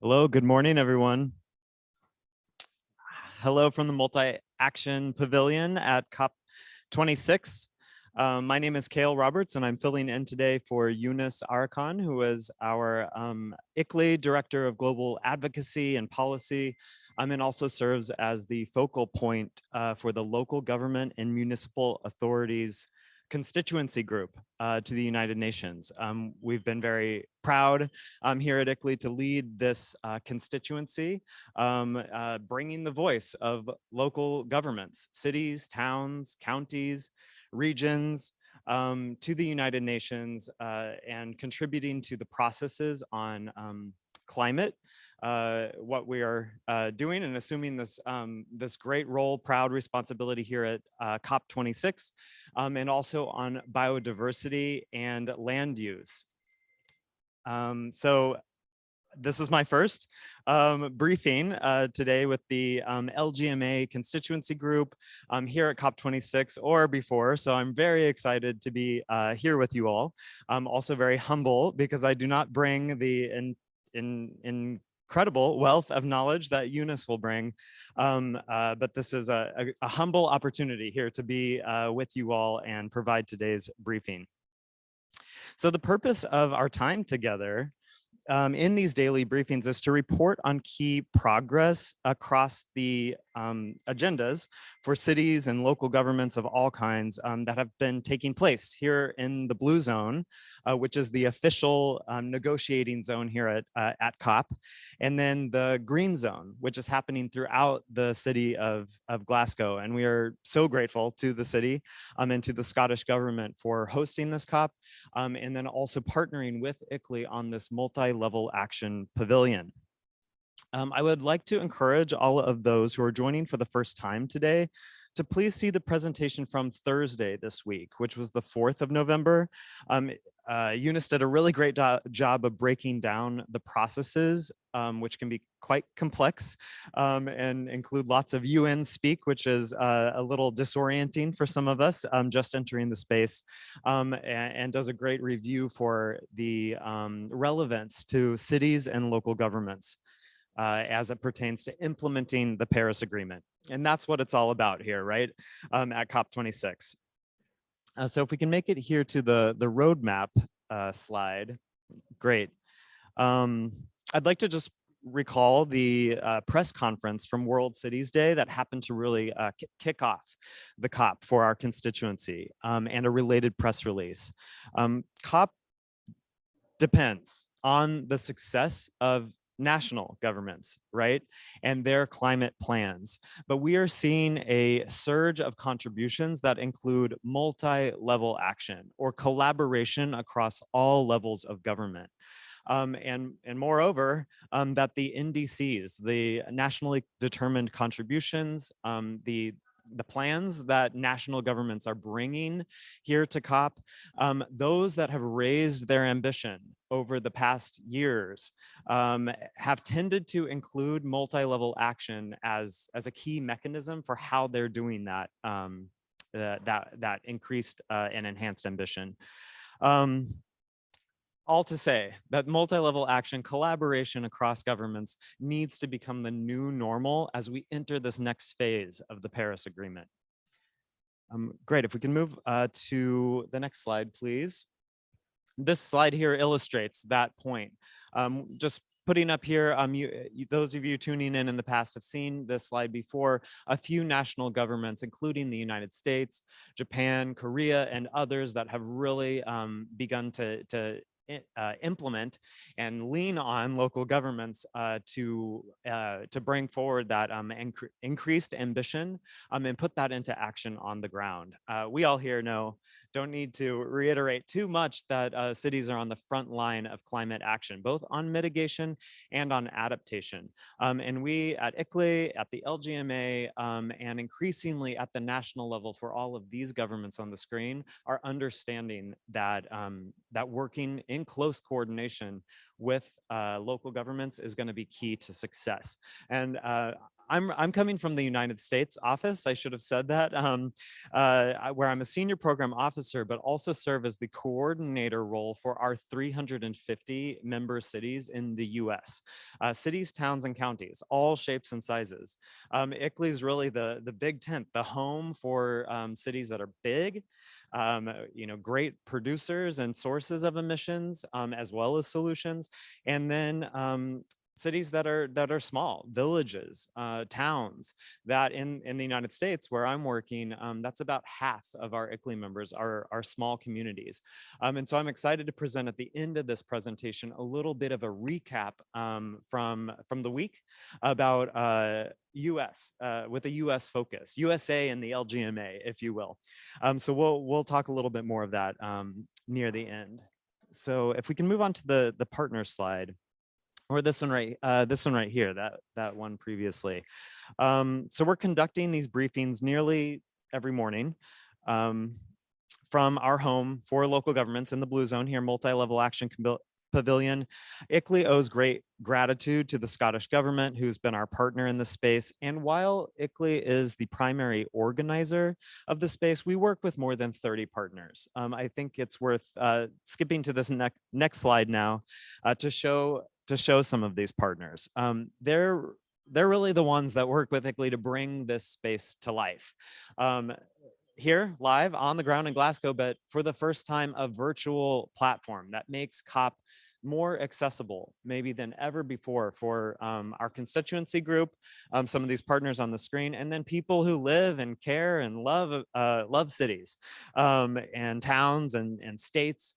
Hello, good morning, everyone. Hello from the Multi-Action Pavilion at COP26. My name is Cale Roberts, and I'm filling in today for Eunice Arakan, who is our ICLEI Director of Global Advocacy and Policy, and also serves as the focal point for the local government and municipal authorities constituency group to the United Nations. We've been very proud here at ICLEI to lead this constituency, bringing the voice of local governments, cities, towns, counties, regions, to the United Nations and contributing to the processes on climate, what we are doing, and assuming this this great role, proud responsibility here at COP26, and also on biodiversity and land use. So this is my first briefing today with the LGMA constituency group here at COP26 or before. So I'm very excited to be here with you all. I'm also very humble because I do not bring the incredible wealth of knowledge that Eunice will bring. But this is a humble opportunity here to be with you all and provide today's briefing. So the purpose of our time together in these daily briefings is to report on key progress across the agendas for cities and local governments of all kinds that have been taking place here in the blue zone, which is the official negotiating zone here at COP, and then the green zone, which is happening throughout the city of Glasgow. And we are so grateful to the city and to the Scottish government for hosting this COP, and then also partnering with ICLEI on this multi-level action pavilion. I would like to encourage all of those who are joining for the first time today to please see the presentation from Thursday this week, which was the 4th of November. Eunice did a really great job of breaking down the processes, which can be quite complex and include lots of UN speak, which is a little disorienting for some of us just entering the space, and does a great review for the relevance to cities and local governments as it pertains to implementing the Paris Agreement. And that's what it's all about here, right, at COP26. So if we can make it here to the roadmap slide, great. I'd like to just recall the press conference from World Cities Day that happened to really kick off the COP for our constituency, and a related press release. COP depends on the success of national governments, right, and their climate plans. But we are seeing a surge of contributions that include multi-level action or collaboration across all levels of government. And moreover, that the NDCs, the nationally determined contributions, the plans that national governments are bringing here to COP, those that have raised their ambition over the past years have tended to include multi-level action as a key mechanism for how they're doing that, that increased and enhanced ambition. All to say that multi-level action collaboration across governments needs to become the new normal as we enter this next phase of the Paris Agreement. Great, if we can move to the next slide, please. This slide here illustrates that point. Just putting up here, those of you tuning in the past have seen this slide before. A few national governments, including the United States, Japan, Korea, and others that have really begun to implement and lean on local governments to bring forward that increased ambition and put that into action on the ground. We all here know, don't need to reiterate too much, that cities are on the front line of climate action, both on mitigation and on adaptation. And we at ICLEI, at the LGMA, and increasingly at the national level for all of these governments on the screen are understanding that, that working in close coordination with local governments is going to be key to success. And I'm coming from the United States office, I should have said that, where I'm a senior program officer, but also serve as the coordinator role for our 350 member cities in the US. Cities, towns, and counties, all shapes and sizes. ICLEI is really the big tent, the home for cities that are big, great producers and sources of emissions, as well as solutions. And then cities that are small, villages, towns, that in the United States where I'm working, that's about half of our ICLEI members are small communities. And so I'm excited to present at the end of this presentation a little bit of a recap from the week about US, with a US focus, USA and the LGMA, if you will. So we'll talk a little bit more of that near the end. So if we can move on to the partner slide, or this one right here, that one previously. So we're conducting these briefings nearly every morning from our home for local governments in the Blue Zone here, Multi-Level Action Pavilion. ICLEI owes great gratitude to the Scottish government, who's been our partner in this space. And while ICLEI is the primary organizer of the space, we work with more than 30 partners. I think it's worth skipping to this next slide now to show some of these partners. They're really the ones that work with ICLEI to bring this space to life. Here, live on the ground in Glasgow, but for the first time, a virtual platform that makes COP more accessible maybe than ever before for our constituency group, some of these partners on the screen, and then people who live and care and love cities and towns and states,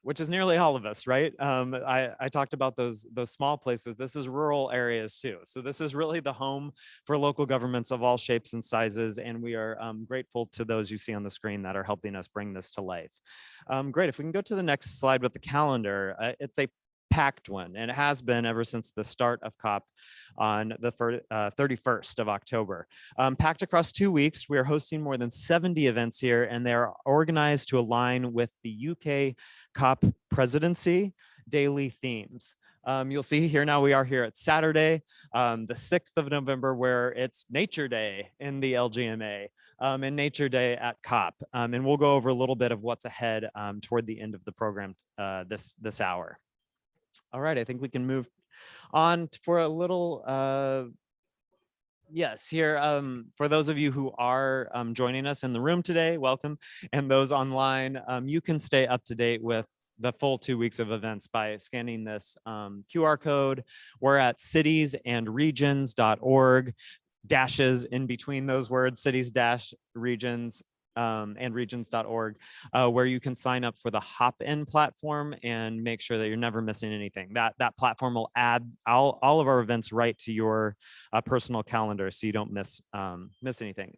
which is nearly all of us, right? I talked about those small places. This is rural areas too. So this is really the home for local governments of all shapes and sizes. And we are grateful to those you see on the screen that are helping us bring this to life. Great, if we can go to the next slide with the calendar. It's a packed one, and it has been ever since the start of COP on the 31st of October. Packed across 2 weeks, we are hosting more than 70 events here, and they're organized to align with the UK COP presidency daily themes. You'll see here now we are here at Saturday, the 6th of November, where it's Nature Day in the LGMA and Nature Day at COP. And we'll go over a little bit of what's ahead toward the end of the program this hour. All right, I think we can move on for a little, yes, here, for those of you who are joining us in the room today, welcome. And those online, you can stay up to date with the full 2 weeks of events by scanning this QR code. We're at citiesandregions.org, dashes in between those words, cities-regions. And regions.org, where you can sign up for the hop-in platform and make sure that you're never missing anything. That platform will add all of our events right to your personal calendar, so you don't miss anything.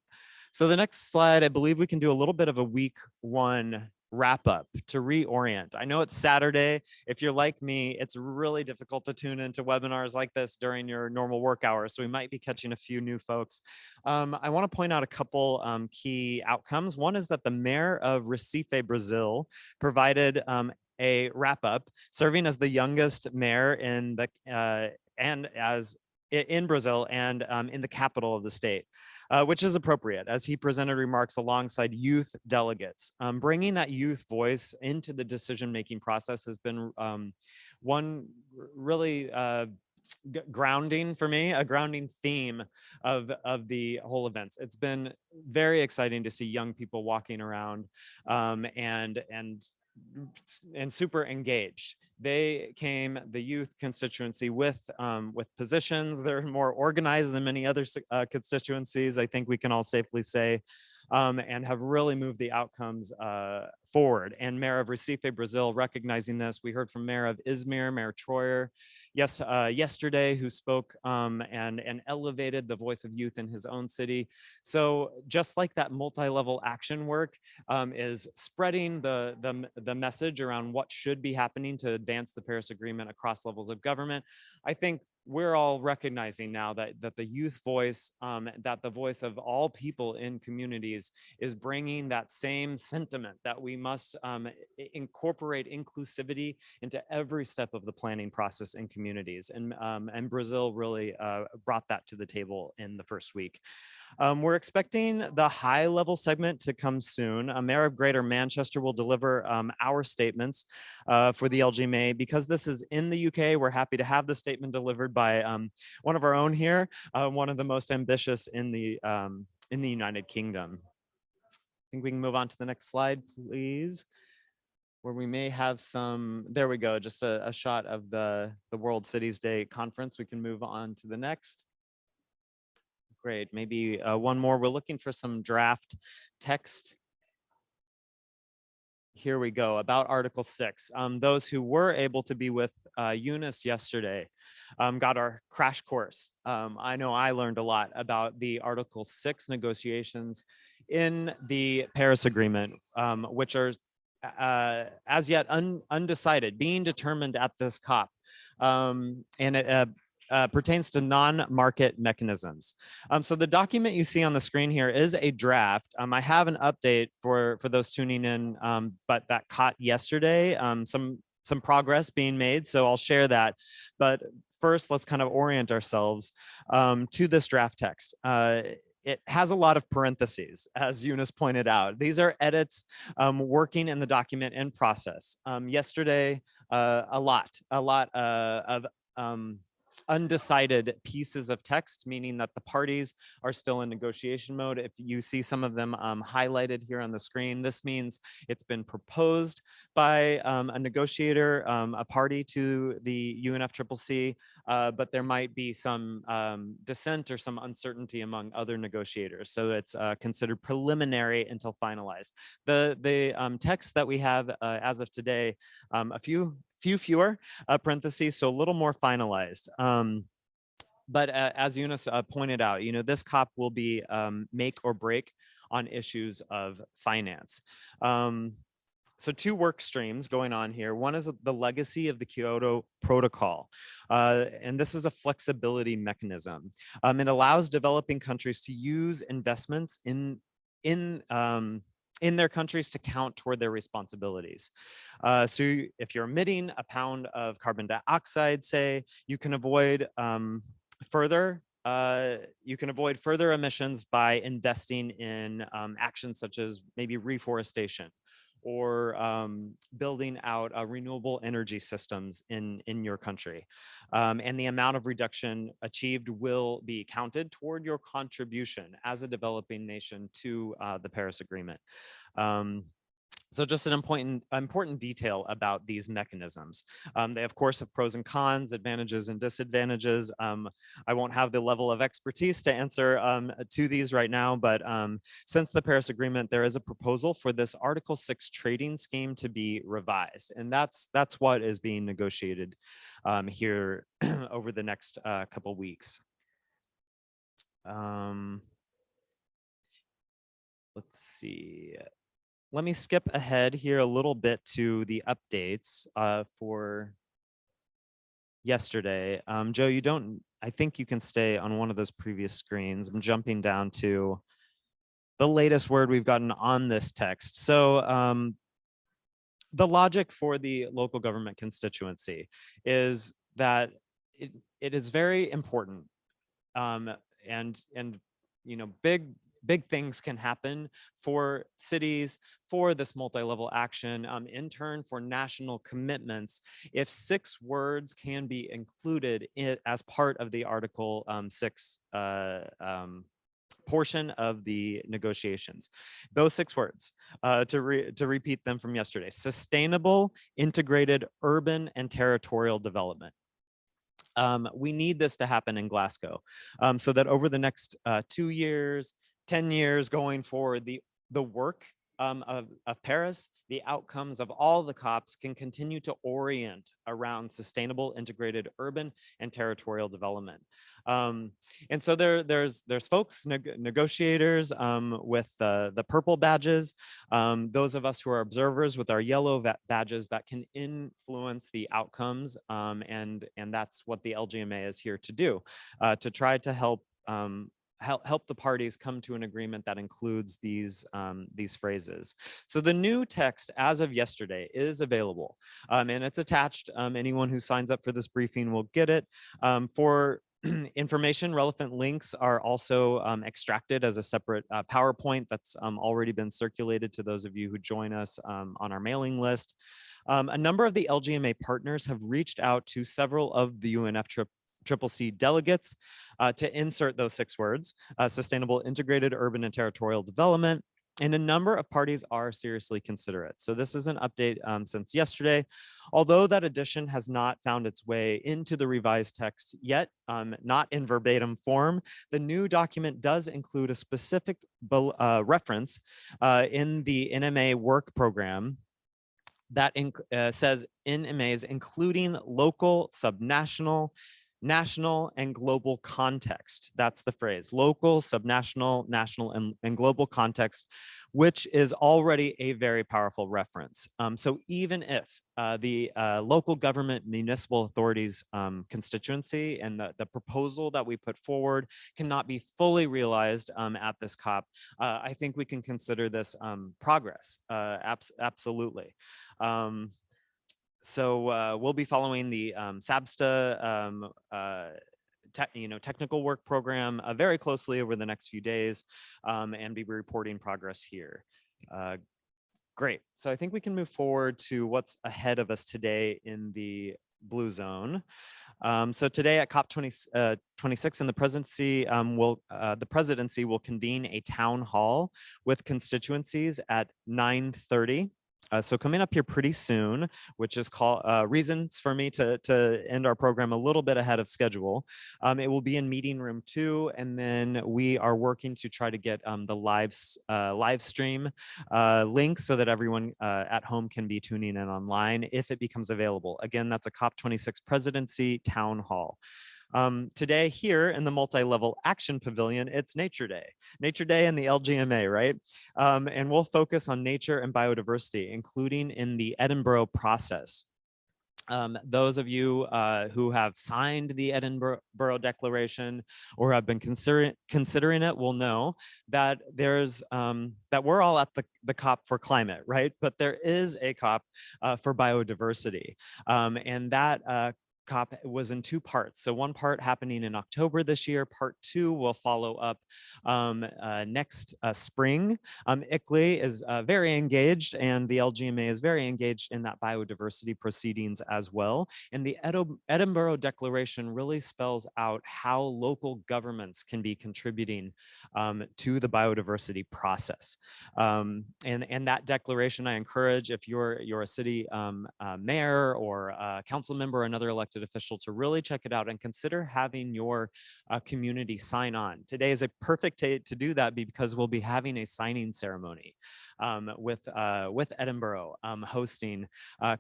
So the next slide, I believe we can do a little bit of a week 1 wrap up, to reorient. I know it's Saturday. If you're like me, it's really difficult to tune into webinars like this during your normal work hours. So we might be catching a few new folks. I want to point out a couple key outcomes. One is that the mayor of Recife, Brazil, provided a wrap up, serving as the youngest mayor in the and as in Brazil and in the capital of the state. Which is appropriate as he presented remarks alongside youth delegates. Bringing that youth voice into the decision-making process has been one really grounding for me, a grounding theme of the whole events. It's been very exciting to see young people walking around and super engaged. They came, the youth constituency, with positions. They're more organized than many other constituencies, I think we can all safely say, and have really moved the outcomes forward. And Mayor of Recife, Brazil, recognizing this. We heard from Mayor of Izmir, Mayor Troyer, yesterday, who spoke and elevated the voice of youth in his own city. So just like that multi-level action work is spreading the message around what should be happening to advance the Paris Agreement across levels of government, I think we're all recognizing now that the youth voice, that the voice of all people in communities is bringing that same sentiment that we must incorporate inclusivity into every step of the planning process in communities. And Brazil really brought that to the table in the first week. We're expecting the high level segment to come soon. Mayor of Greater Manchester will deliver our statements for the LGMA. Because this is in the UK, we're happy to have the statement delivered by one of our own here, one of the most ambitious in the United Kingdom. I think we can move on to the next slide, please, where we may have some, there we go, just a shot of the World Cities Day conference. We can move on to the next. Great, maybe one more. We're looking for some draft text. Here we go, about Article 6. Those who were able to be with Eunice yesterday got our crash course. I know I learned a lot about the Article 6 negotiations in the Paris Agreement, which are as yet undecided, being determined at this COP. And it pertains to non-market mechanisms. So the document you see on the screen here is a draft. I have an update for those tuning in, but that caught yesterday, some progress being made, so I'll share that. But first, let's kind of orient ourselves to this draft text. It has a lot of parentheses, as Eunice pointed out. These are edits working in the document in process. Yesterday, a lot of undecided pieces of text, meaning that the parties are still in negotiation mode. If you see some of them highlighted here on the screen, this means it's been proposed by a negotiator, a party to the UNFCCC, but there might be some dissent or some uncertainty among other negotiators. So it's considered preliminary until finalized. The text that we have as of today, a few fewer parentheses, so a little more finalized. But as Eunice pointed out, this COP will be make or break on issues of finance. So two work streams going on here. One is the legacy of the Kyoto Protocol, and this is a flexibility mechanism. It allows developing countries to use investments in their countries to count toward their responsibilities. So if you're emitting a pound of carbon dioxide, say, you can avoid further emissions by investing in actions such as maybe reforestation or building out renewable energy systems in your country. And the amount of reduction achieved will be counted toward your contribution as a developing nation to the Paris Agreement. So just an important detail about these mechanisms. They of course have pros and cons, advantages and disadvantages. I won't have the level of expertise to answer to these right now, but since the Paris Agreement, there is a proposal for this Article 6 trading scheme to be revised. And that's what is being negotiated here over the next couple weeks. Let's see. let me skip ahead here a little bit to the updates for yesterday. Joe, I think you can stay on one of those previous screens. I'm jumping down to the latest word we've gotten on this text. So the logic for the local government constituency is that it is very important, um, and big things can happen for cities, for this multi-level action, in turn for national commitments, if 6 words can be included as part of the Article 6 portion of the negotiations. Those 6 words, to repeat them from yesterday: sustainable, integrated, urban, and territorial development. We need this to happen in Glasgow, so that over the next 2 years, 10 years going forward, the work of Paris, the outcomes of all the COPs can continue to orient around sustainable, integrated, urban, and territorial development. And so there's folks, negotiators with the purple badges, those of us who are observers with our yellow badges that can influence the outcomes, and that's what the LGMA is here to do, to try to help the parties come to an agreement that includes these phrases. So the new text as of yesterday is available, and it's attached. Anyone who signs up for this briefing will get it. For information, relevant links are also extracted as a separate PowerPoint that's already been circulated to those of you who join us on our mailing list. A number of the LGMA partners have reached out to several of the UNFCCC delegates to insert those 6 words: sustainable, integrated, urban, and territorial development. And a number of parties are seriously considerate. So this is an update since yesterday. Although that addition has not found its way into the revised text yet, not in verbatim form, the new document does include a specific reference in the NMA work program that says NMAs including local, subnational, national, and global context. That's the phrase: local, subnational, national, and global context, which is already a very powerful reference. So even if the local government municipal authorities constituency and the proposal that we put forward cannot be fully realized at this COP, I think we can consider this progress, absolutely. So we'll be following the SABSTA technical work program very closely over the next few days, and be reporting progress here. Great. So I think we can move forward to what's ahead of us today in the blue zone. So today at COP 26 in the presidency, the presidency will convene a town hall with constituencies at 9:30. So coming up here pretty soon, which is called reasons for me to end our program a little bit ahead of schedule. It will be in meeting room 2, and then we are working to try to get the live stream link so that everyone at home can be tuning in online if it becomes available. Again, that's a COP26 presidency town hall. Today here in the multi-level action pavilion, it's Nature Day and the LGMA, right? And we'll focus on nature and biodiversity, including in the Edinburgh process. Those of you who have signed the Edinburgh Declaration or have been considering it will know that that we're all at the COP for climate, right? But there is a COP for biodiversity, and that COP was in 2 parts. So one part happening in October this year. Part 2 will follow up next spring. ICLEI is very engaged, and the LGMA is very engaged in that biodiversity proceedings as well. And the Edinburgh Declaration really spells out how local governments can be contributing to the biodiversity process. And that declaration, I encourage, if you're a city mayor or a council member or another elected elected official to really check it out and consider having your community sign on. Today is a perfect day to do that because we'll be having a signing ceremony with Edinburgh hosting,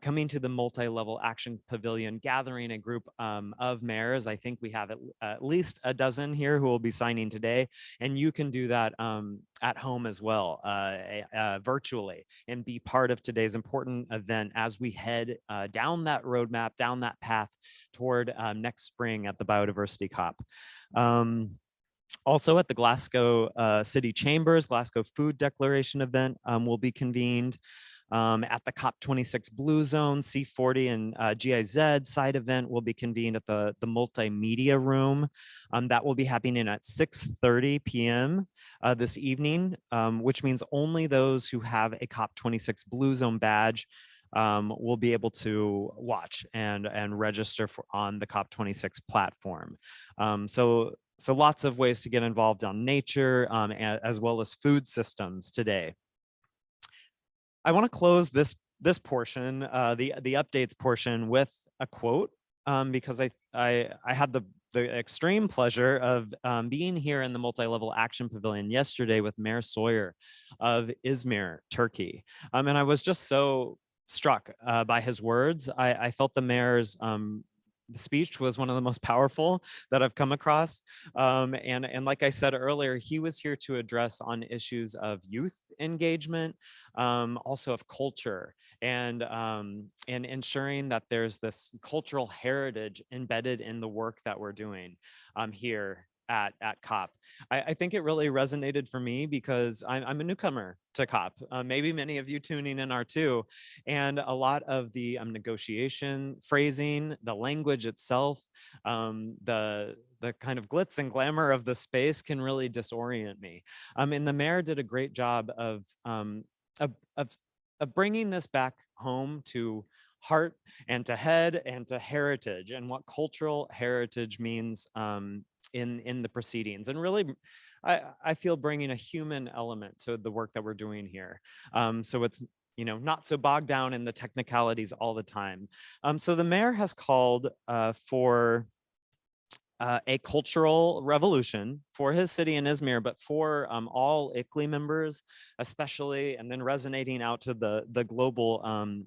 coming to the multi-level action pavilion, gathering a group of mayors. I think we have at least a dozen here who will be signing today, and you can do that at home as well, virtually, and be part of today's important event as we head down that roadmap, down that path toward next spring at the Biodiversity COP. Also at the Glasgow City Chambers, Glasgow Food Declaration event will be convened. At the COP26 Blue Zone, C40 and GIZ side event will be convened at the multimedia room. That will be happening at 6:30 p.m. This evening, which means only those who have a COP26 Blue Zone badge will be able to watch and register on the COP26 platform. So lots of ways to get involved on nature as well as food systems today. I want to close this portion, the updates portion, with a quote because I had the extreme pleasure of being here in the multi-level action pavilion yesterday with Mayor Sawyer of Izmir, Turkey, and I was just so struck by his words. I felt the mayor's speech was one of the most powerful that I've come across. And like I said earlier, he was here to address on issues of youth engagement, also of culture, and ensuring that there's this cultural heritage embedded in the work that we're doing here at COP. I think it really resonated for me because I'm a newcomer to COP. Maybe many of you tuning in are too. And a lot of the negotiation phrasing, the language itself, the kind of glitz and glamour of the space can really disorient me. And the mayor did a great job of bringing this back home to heart and to head and to heritage, and what cultural heritage means in the proceedings, and really I feel bringing a human element to the work that we're doing here, so it's not so bogged down in the technicalities all the time. So the mayor has called for a cultural revolution for his city in Izmir, but for all ICLEI members especially, and then resonating out to the global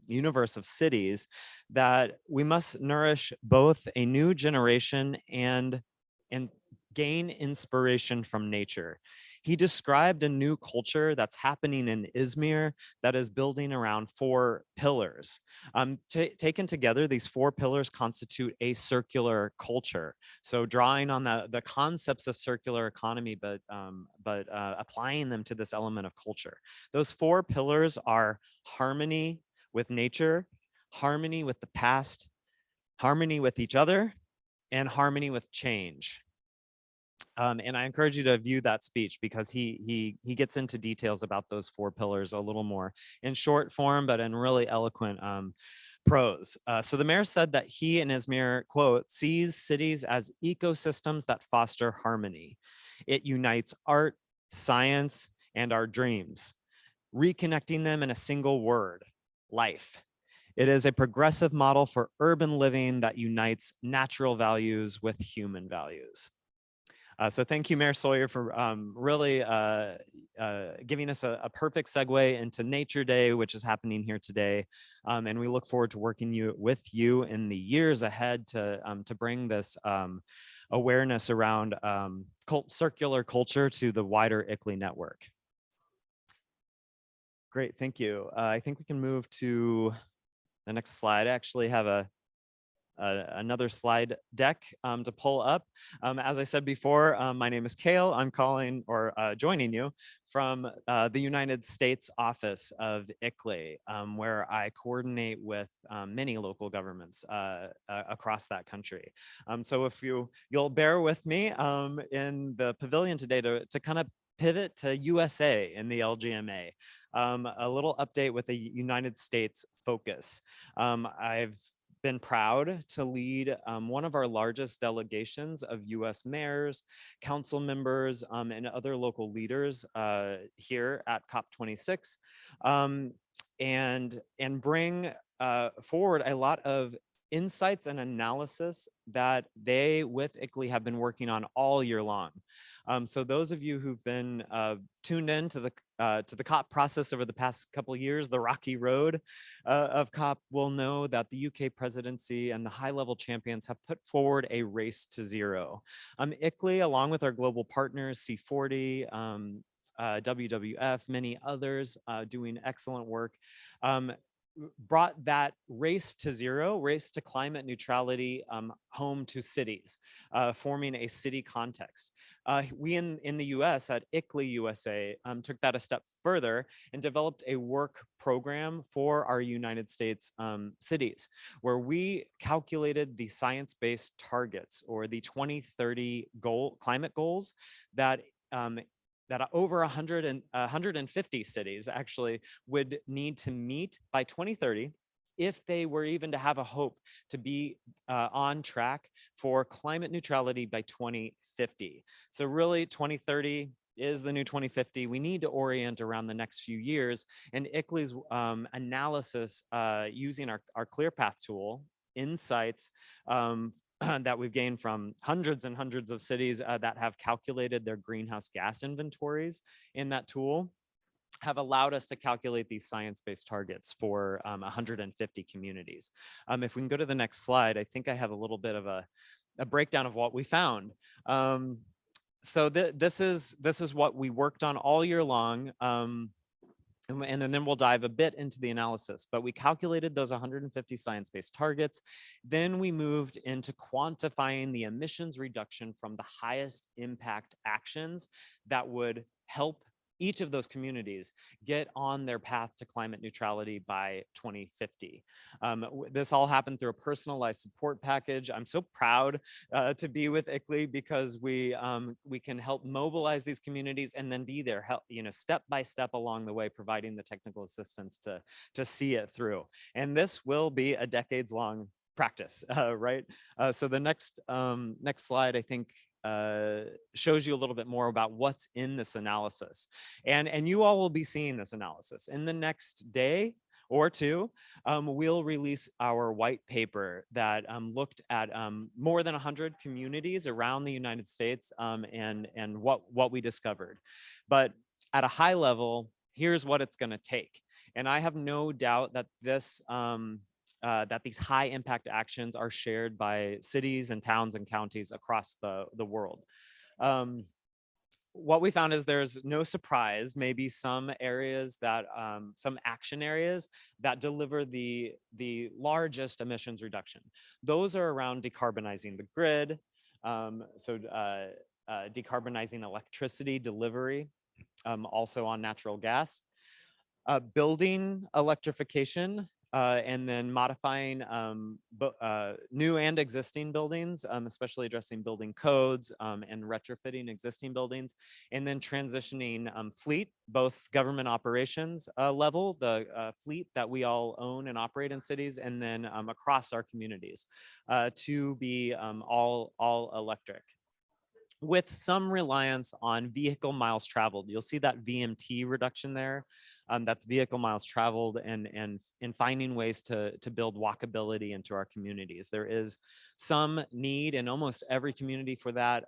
universe of cities, that we must nourish both a new generation and gain inspiration from nature. He described a new culture that's happening in Izmir that is building around 4 pillars. Taken together, these 4 pillars constitute a circular culture. So drawing on the concepts of circular economy, but applying them to this element of culture. Those 4 pillars are harmony with nature, harmony with the past, harmony with each other, and harmony with change. And I encourage you to view that speech because he gets into details about those 4 pillars a little more in short form, but in really eloquent prose. So the mayor said that he, in Izmir, quote, sees cities as ecosystems that foster harmony. It unites art, science, and our dreams, reconnecting them in a single word: life. It is a progressive model for urban living that unites natural values with human values. So thank you, Mayor Sawyer, for really giving us a perfect segue into Nature Day, which is happening here today. And we look forward to working with you in the years ahead to bring this awareness around circular culture to the wider ICLEI network. Great, thank you. I think we can move to the next slide. I actually have another slide deck to pull up. As I said before, my name is Kale. I'm joining you from the United States office of ICLEI, where I coordinate with many local governments across that country. So if you'll bear with me in the pavilion today to kind of pivot to USA in the LGMA, a little update with a United States focus. I've been proud to lead one of our largest delegations of US mayors, council members, and other local leaders here at COP26, and bring forward a lot of insights and analysis that they with ICLEI have been working on all year long. So those of you who've been tuned in to the COP process over the past couple of years, the rocky road of COP, will know that the UK presidency and the high-level champions have put forward a race to zero. ICLEI, along with our global partners, C40, WWF, many others doing excellent work, brought that race to zero, race to climate neutrality home to cities, forming a city context. We in the US at ICLEI USA took that a step further and developed a work program for our United States cities, where we calculated the science-based targets, or the 2030 climate goals that over 150 cities actually would need to meet by 2030 if they were even to have a hope to be on track for climate neutrality by 2050. So really 2030 is the new 2050. We need to orient around the next few years, and ICLEI's analysis using our ClearPath tool, insights that we've gained from hundreds and hundreds of cities that have calculated their greenhouse gas inventories in that tool, have allowed us to calculate these science-based targets for 150 communities. If we can go to the next slide, I think I have a little bit of a breakdown of what we found. So this is what we worked on all year long. And then we'll dive a bit into the analysis, but we calculated those 150 science-based targets. Then we moved into quantifying the emissions reduction from the highest impact actions that would help each of those communities get on their path to climate neutrality by 2050. This all happened through a personalized support package. I'm so proud to be with ICLEI because we can help mobilize these communities and then be there, step by step along the way, providing the technical assistance to see it through. And this will be a decades-long practice, right? So the next slide, I think, shows you a little bit more about what's in this analysis. And you all will be seeing this analysis. In the next day or two, we'll release our white paper that looked at more than 100 communities around the United States and what we discovered. But at a high level, here's what it's going to take. And I have no doubt that this that these high impact actions are shared by cities and towns and counties across the world. What we found is there's no surprise, maybe some areas that, some action areas that deliver the largest emissions reduction. Those are around decarbonizing the grid, decarbonizing electricity delivery, also on natural gas, building electrification, and then modifying new and existing buildings, especially addressing building codes and retrofitting existing buildings, and then transitioning fleet, both government operations level, the fleet that we all own and operate in cities, and then across our communities to be all electric, with some reliance on vehicle miles traveled. You'll see that VMT reduction there. That's vehicle miles traveled, and in finding ways to build walkability into our communities. There is some need in almost every community for that,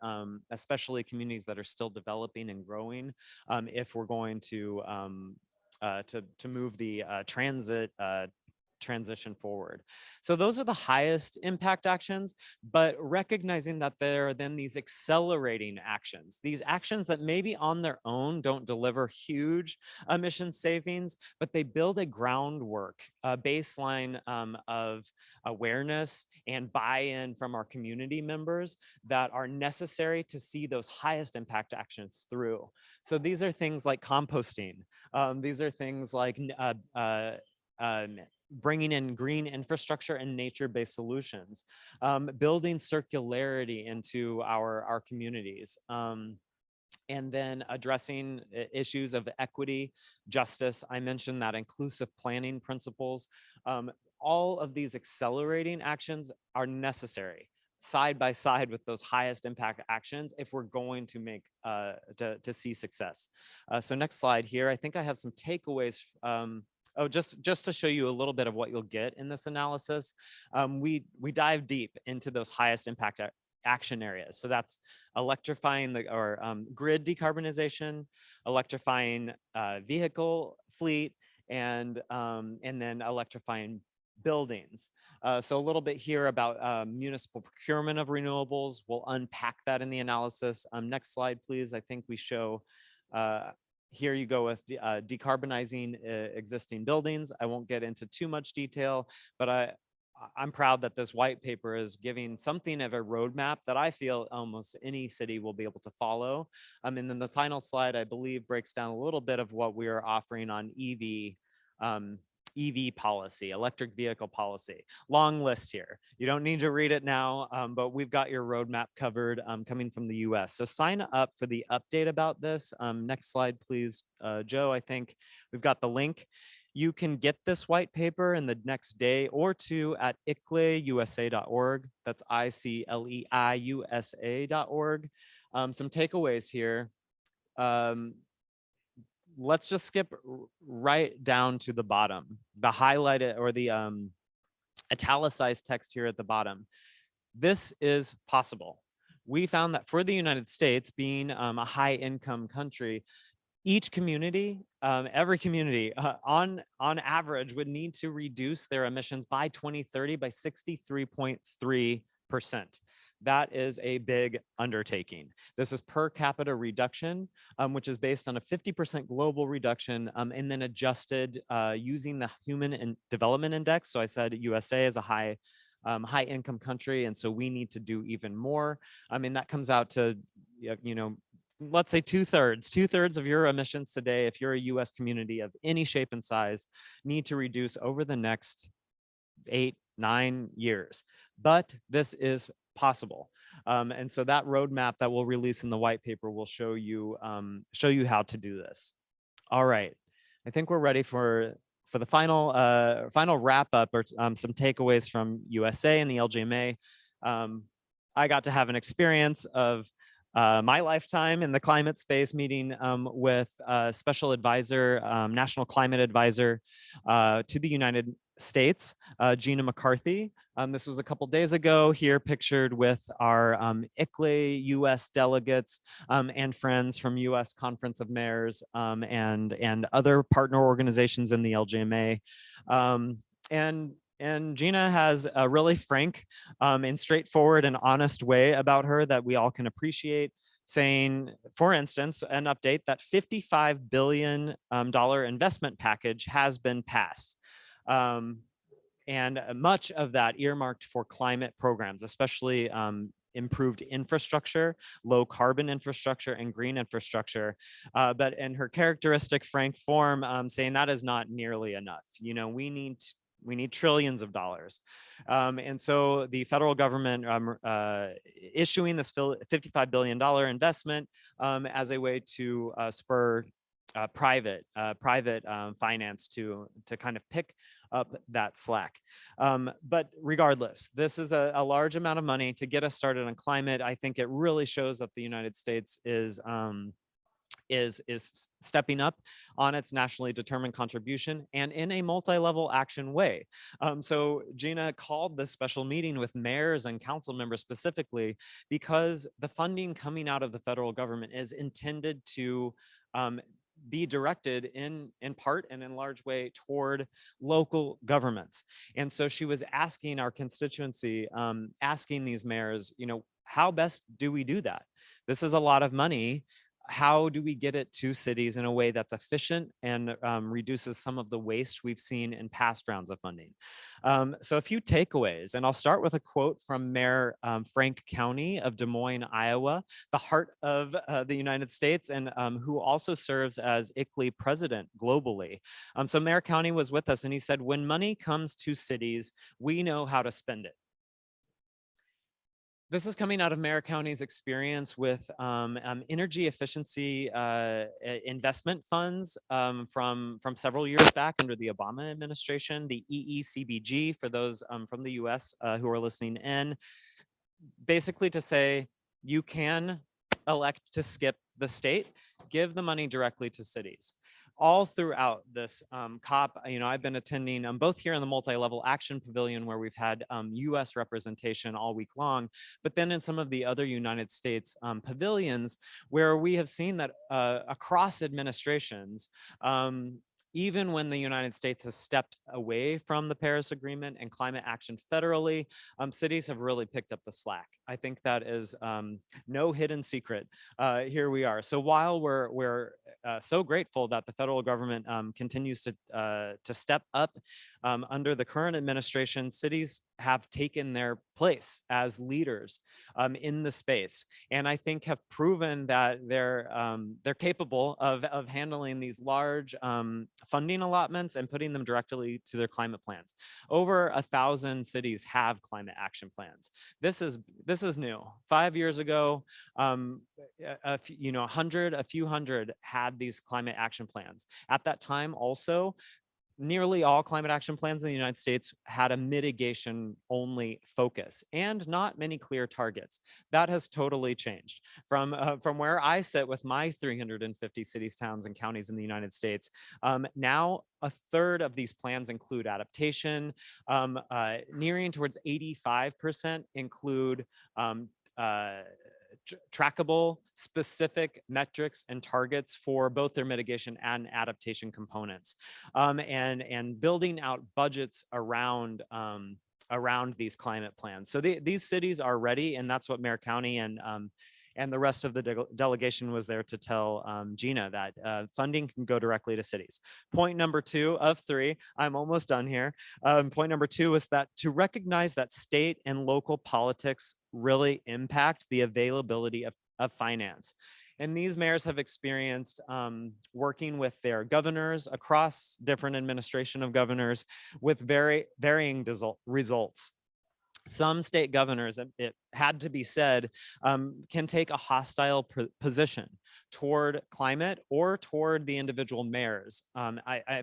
especially communities that are still developing and growing, if we're going to move the transition forward. So those are the highest impact actions, but recognizing that there are then these accelerating actions, these actions that maybe on their own don't deliver huge emission savings, but they build a groundwork, a baseline of awareness and buy-in from our community members that are necessary to see those highest impact actions through. So these are things like composting. These are things like bringing in green infrastructure and nature-based solutions, building circularity into our communities, and then addressing issues of equity, justice. I mentioned that inclusive planning principles. All of these accelerating actions are necessary side by side with those highest impact actions if we're going to make to see success. So next slide here, I think I have some takeaways Oh, just to show you a little bit of what you'll get in this analysis, we dive deep into those highest impact action areas. So that's electrifying the or grid decarbonization, electrifying vehicle fleet, and then electrifying buildings. So a little bit here about municipal procurement of renewables. We'll unpack that in the analysis. Next slide, please. I think we show here you go with decarbonizing existing buildings. I won't get into too much detail, but I'm proud that this white paper is giving something of a roadmap that I feel almost any city will be able to follow. And then the final slide, I believe, breaks down a little bit of what we are offering on EV policy, electric vehicle policy. Long list here. You don't need to read it now, but we've got your roadmap covered coming from the US. So sign up for the update about this. Next slide, please, Joe. I think we've got the link. You can get this white paper in the next day or two at icleiusa.org. That's ICLEIUSA.org. Some takeaways here. Let's just skip right down to the bottom, the highlighted or the italicized text here at the bottom. This is possible. We found that for the United States, being a high income country, each community, every community on average would need to reduce their emissions by 2030 by 63.3%. That is a big undertaking. This is per capita reduction, which is based on a 50% global reduction and then adjusted using the Human Development Index. So I said USA is a high income country, and so we need to do even more. I mean, that comes out to, you know, let's say two-thirds of your emissions today, if you're a US community of any shape and size, need to reduce over the next 8-9 years. But this is possible. And so that roadmap that we'll release in the white paper will show you how to do this. All right, I think we're ready for the final wrap up or some takeaways from USA and the LGMA. I got to have an experience of my lifetime in the climate space, meeting with special advisor, national climate advisor to the United States, Gina McCarthy. This was a couple days ago, here pictured with our ICLEI US delegates and friends from US Conference of Mayors and other partner organizations in the LGMA. And Gina has a really frank and straightforward and honest way about her that we all can appreciate, saying, for instance, an update that $55 billion investment package has been passed. And much of that earmarked for climate programs, especially improved infrastructure, low carbon infrastructure, and green infrastructure. But in her characteristic frank form, saying that is not nearly enough. You know, we need trillions of dollars. And so the federal government issuing this $55 billion investment as a way to spur private finance to kind of pick up that slack. But regardless, this is a large amount of money to get us started on climate. I think it really shows that the United States is stepping up on its nationally determined contribution and in a multi-level action way. So Gina called this special meeting with mayors and council members specifically because the funding coming out of the federal government is intended to be directed in part and in large way toward local governments. And so she was asking our constituency, asking these mayors, you know, how best do we do that? This is a lot of money. How do we get it to cities in a way that's efficient and reduces some of the waste we've seen in past rounds of funding? So a few takeaways, and I'll start with a quote from Mayor Frank County of Des Moines, Iowa, the heart of the United States, and who also serves as ICLEI president globally. So Mayor County was with us, and he said, when money comes to cities, we know how to spend it. This is coming out of Mayor County's experience with energy efficiency investment funds from several years back under the Obama administration, the EECBG, for those from the US who are listening in, basically to say you can elect to skip the state, give the money directly to cities. all throughout this COP, I've been attending both here in the multi-level action pavilion where we've had US representation all week long, but then in some of the other United States pavilions where we have seen that across administrations, even when the United States has stepped away from the Paris Agreement and climate action federally, cities have really picked up the slack. I think that is no hidden secret. Here we are. So while we're so grateful that the federal government continues to step up under the current administration, cities have taken their place as leaders in the space, and I think have proven that they're capable of handling these large funding allotments and putting them directly to their climate plans. Over 1,000 cities have climate action plans. This is new. 5 years ago, a few hundred had these climate action plans. At that time, also, nearly all climate action plans in the United States had a mitigation only focus and not many clear targets. That has totally changed from where I sit with my 350 cities, towns, and counties in the United States. Now, a third of these plans include adaptation. Nearing towards 85% include trackable specific metrics and targets for both their mitigation and adaptation components, and building out budgets around these climate plans. So these cities are ready, and that's what Mayor County and the rest of the delegation was there to tell Gina, that funding can go directly to cities. Point number 2 of 3, I'm almost done here. Point number 2 is that to recognize that state and local politics really impact the availability of finance. And these mayors have experienced working with their governors across different administration of governors with very varying results. Some state governors, it had to be said, can take a hostile position toward climate or toward the individual mayors. I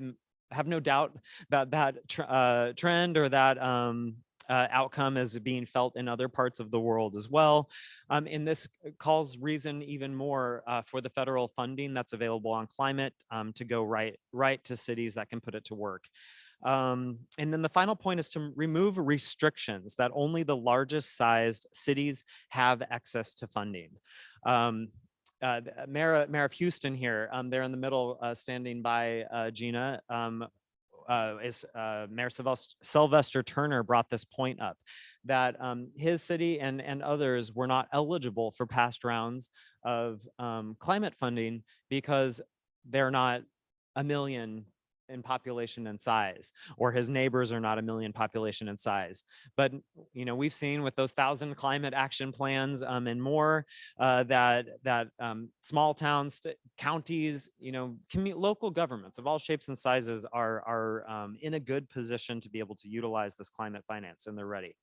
have no doubt that trend or that outcome is being felt in other parts of the world as well. And this calls reason even more for the federal funding that's available on climate to go right to cities that can put it to work. And then the final point is to remove restrictions that only the largest sized cities have access to funding. Mayor of Houston here, there in the middle, standing by Gina, is Mayor Sylvester Turner brought this point up, that his city and others were not eligible for past rounds of climate funding because they're not a million in population and size, or his neighbors are not a million population and size. But we've seen with those 1,000 climate action plans and more that small towns, counties, local governments of all shapes and sizes are in a good position to be able to utilize this climate finance, and they're ready.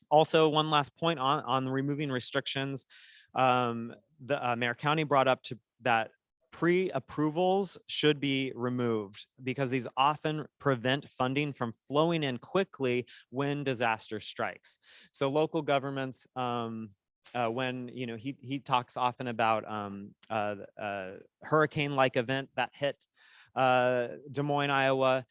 Also, one last point on removing restrictions. The Mayor County brought up that pre-approvals should be removed because these often prevent funding from flowing in quickly when disaster strikes. So local governments, when he talks often about hurricane-like event that hit Des Moines, Iowa.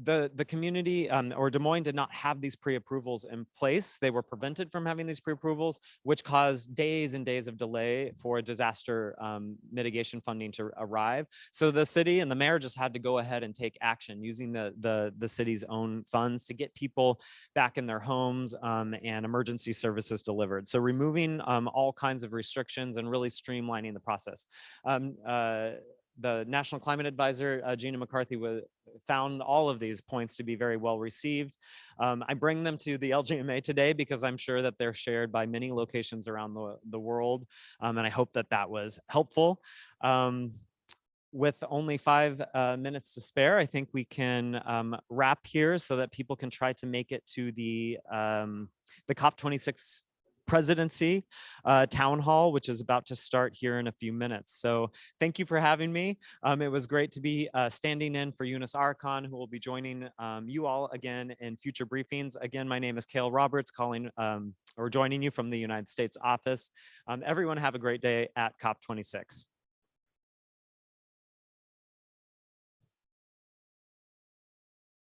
The community or Des Moines did not have these pre-approvals in place. They were prevented from having these pre-approvals, which caused days and days of delay for disaster mitigation funding to arrive. So the city and the mayor just had to go ahead and take action using the city's own funds to get people back in their homes and emergency services delivered. So removing all kinds of restrictions and really streamlining the process. The National Climate Advisor, Gina McCarthy, found all of these points to be very well received. I bring them to the LGMA today because I'm sure that they're shared by many locations around the world, and I hope that was helpful. With only 5 minutes to spare, I think we can wrap here so that people can try to make it to the COP26 presidency town hall, which is about to start here in a few minutes. So thank you for having me. It was great to be standing in for Eunice Archon, who will be joining you all again in future briefings. Again, my name is Cale Roberts, calling or joining you from the United States office. Everyone have a great day at COP26.